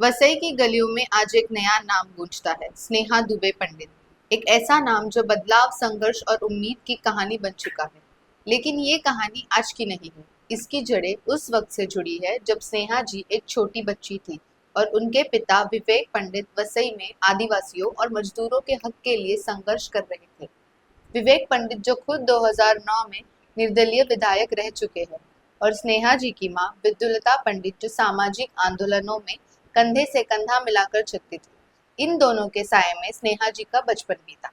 वसई की गलियों में आज एक नया नाम गूंजता है, स्नेहा दुबे पंडित। एक ऐसा नाम जो बदलाव, संघर्ष और उम्मीद की कहानी बन चुका है। लेकिन ये कहानी आज की नहीं है। इसकी जड़ें उस वक्त से जुड़ी है जब स्नेहा जी एक छोटी बच्ची थी और उनके पिता विवेक पंडित वसई में आदिवासियों और मजदूरों के हक के लिए संघर्ष कर रहे थे। विवेक पंडित जो खुद 2009 में निर्दलीय विधायक रह चुके हैं, और स्नेहा जी की मां विद्युलता पंडित जो सामाजिक आंदोलनों में कंधे से कंधा मिलाकर चलती थी। इन दोनों के साये में स्नेहा जी का बचपन बीता।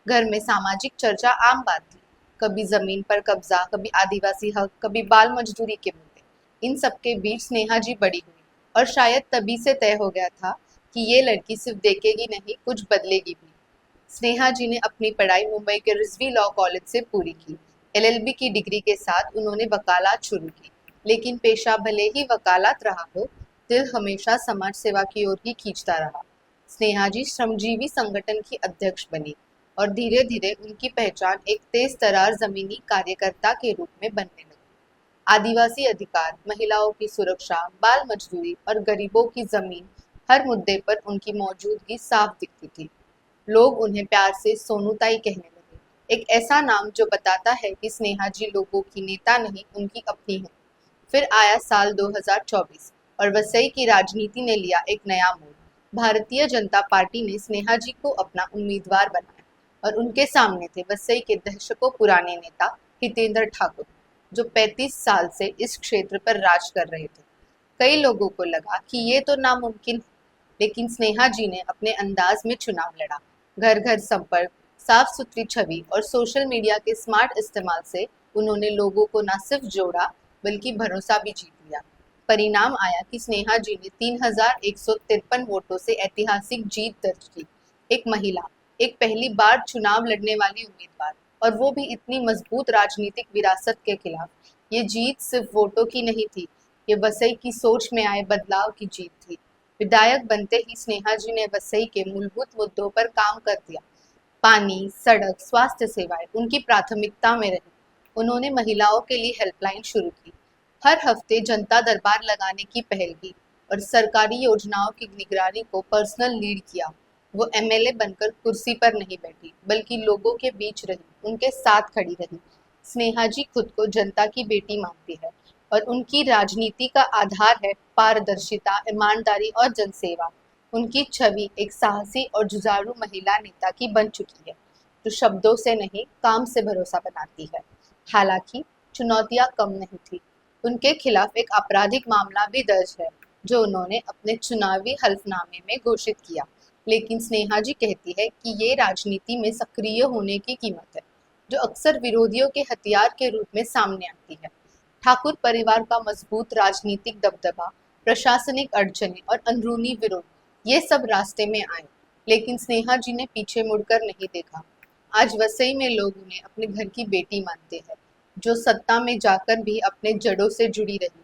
घर में सामाजिक चर्चा आम बात थी। कभी जमीन पर कब्जा, कभी आदिवासी हक, कभी बाल मजदूरी के मुद्दे। इन सबके बीच स्नेहा जी बड़ी हुई, और शायद तभी से तय हो गया था कि ये लड़की सिर्फ देखेगी नहीं, कुछ बदलेगी भी। स्नेहा जी ने अपनी पढ़ाई मुंबई के रिजवी लॉ कॉलेज से पूरी की। एलएलबी की डिग्री के साथ उन्होंने वकालत शुरू की। लेकिन पेशा भले ही वकालत रहा हो, दिल हमेशा समाज सेवा की ओर ही खींचता रहा। स्नेहा जी श्रमजीवी संगठन की अध्यक्ष बनी, और धीरे धीरे उनकी पहचान एक तेज तरार जमीनी कार्यकर्ता के रूप में बनने लगी। आदिवासी अधिकार, महिलाओं की सुरक्षा, बाल मजदूरी और गरीबों की जमीन, हर मुद्दे पर उनकी मौजूदगी साफ दिखती थी। लोग उन्हें प्यार से सोनू ताई कहने लगे, एक ऐसा नाम जो बताता है कि स्नेहा जी लोगों की नेता नहीं, उनकी अपनी है। फिर आया साल 2024, और वसई की राजनीति ने लिया एक नया मोड़। भारतीय जनता पार्टी ने स्नेहा जी को अपना उम्मीदवार बनाया, और उनके सामने थे वसई के दशकों पुराने नेता हितेंद्र ठाकुर, जो 35 साल से इस क्षेत्र पर राज कर रहे थे। कई लोगों को लगा कि ये तो नामुमकिन है, लेकिन स्नेहा जी ने अपने अंदाज में चुनाव लड़ा। घर घर संपर्क, साफ सुथरी छवि और सोशल मीडिया के स्मार्ट इस्तेमाल से उन्होंने लोगों को न सिर्फ जोड़ा, बल्कि भरोसा भी जीत लिया। परिणाम आया कि स्नेहा जी ने 3153 वोटों से ऐतिहासिक जीत दर्ज की। एक महिला, एक पहली बार चुनाव लड़ने वाली उम्मीदवार, और वो भी इतनी मजबूत राजनीतिक विरासत के खिलाफ। ये जीत सिर्फ वोटों की नहीं थी, ये वसई की सोच में आए बदलाव की जीत थी। विधायक बनते ही स्नेहा जी ने वसई के मूलभूत मुद्दों पर काम कर दिया। पानी, सड़क, स्वास्थ्य सेवाएं उनकी प्राथमिकता में रही। उन्होंने महिलाओं के लिए हेल्पलाइन शुरू की, हर हफ्ते जनता दरबार लगाने की पहल की, और सरकारी योजनाओं की निगरानी को पर्सनल लीड किया। वो एमएलए बनकर कुर्सी पर नहीं बैठी, बल्कि लोगों के बीच रही, उनके साथ खड़ी रही। स्नेहा जी खुद को जनता की बेटी मानती है, और उनकी राजनीति का आधार है पारदर्शिता, ईमानदारी और जनसेवा। उनकी छवि एक साहसी और जुझारू महिला नेता की बन चुकी है, जो शब्दों से नहीं, काम से भरोसा बनाती है। हालांकि चुनौतियां कम नहीं थी। उनके खिलाफ एक आपराधिक मामला भी दर्ज है, जो उन्होंने अपने चुनावी हल्फनामे में घोषित किया। लेकिन स्नेहा जी कहती है कि ये राजनीति में सक्रिय होने की कीमत है, जो अक्सर विरोधियों के हथियार के रूप में सामने आती है। ठाकुर परिवार का मजबूत राजनीतिक दबदबा, प्रशासनिक अड़चने और अंदरूनी विरोध, ये सब रास्ते में आए। लेकिन स्नेहा जी ने पीछे मुड़कर नहीं देखा। आज वसई में लोग उन्हें अपने घर की बेटी मानते हैं, जो सत्ता में जाकर भी अपने जड़ों से जुड़ी रही।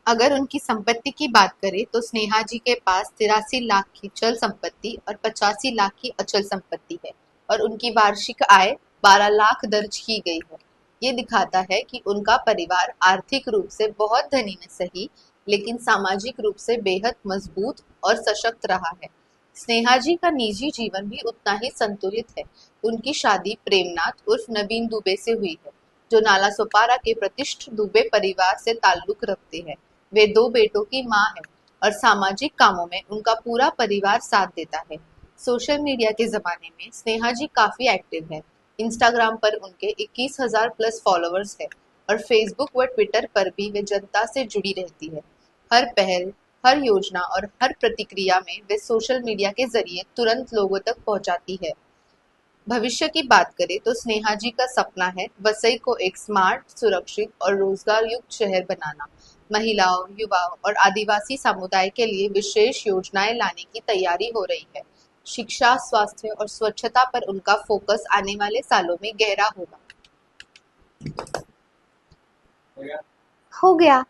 अगर उनकी संपत्ति की बात करें तो स्नेहा जी के पास 83 लाख की चल संपत्ति और 85 लाख की अचल संपत्ति है, और उनकी वार्षिक आय 12 लाख दर्ज की गई है। ये दिखाता है कि उनका परिवार आर्थिक रूप से बहुत धनी न सही, लेकिन सामाजिक रूप से बेहद मजबूत और सशक्त रहा है। स्नेहा जी का निजी जीवन भी उतना ही संतुलित है। उनकी शादी प्रेमनाथ उर्फ नवीन दुबे से हुई है, जो नाला सोपारा के प्रतिष्ठित दुबे परिवार से ताल्लुक रखते हैं। वे 2 बेटों की मां है, और सामाजिक कामों में उनका पूरा परिवार साथ देता है। सोशल मीडिया के जमाने में स्नेहा जी काफी एक्टिव है। इंस्टाग्राम पर उनके 21,000 प्लस फॉलोअर्स है, और फेसबुक व ट्विटर पर भी वे जनता से जुड़ी रहती है। हर पहल, हर योजना और हर प्रतिक्रिया में वे सोशल मीडिया के जरिए तुरंत लोगों तक पहुंचाती है। भविष्य की बात करें तो स्नेहा जी का सपना है वसई को एक स्मार्ट, सुरक्षित और रोजगार युक्त शहर बनाना। महिलाओं, युवाओं और आदिवासी समुदाय के लिए विशेष योजनाएं लाने की तैयारी हो रही है। शिक्षा, स्वास्थ्य और स्वच्छता पर उनका फोकस आने वाले सालों में गहरा होगा। हो गया।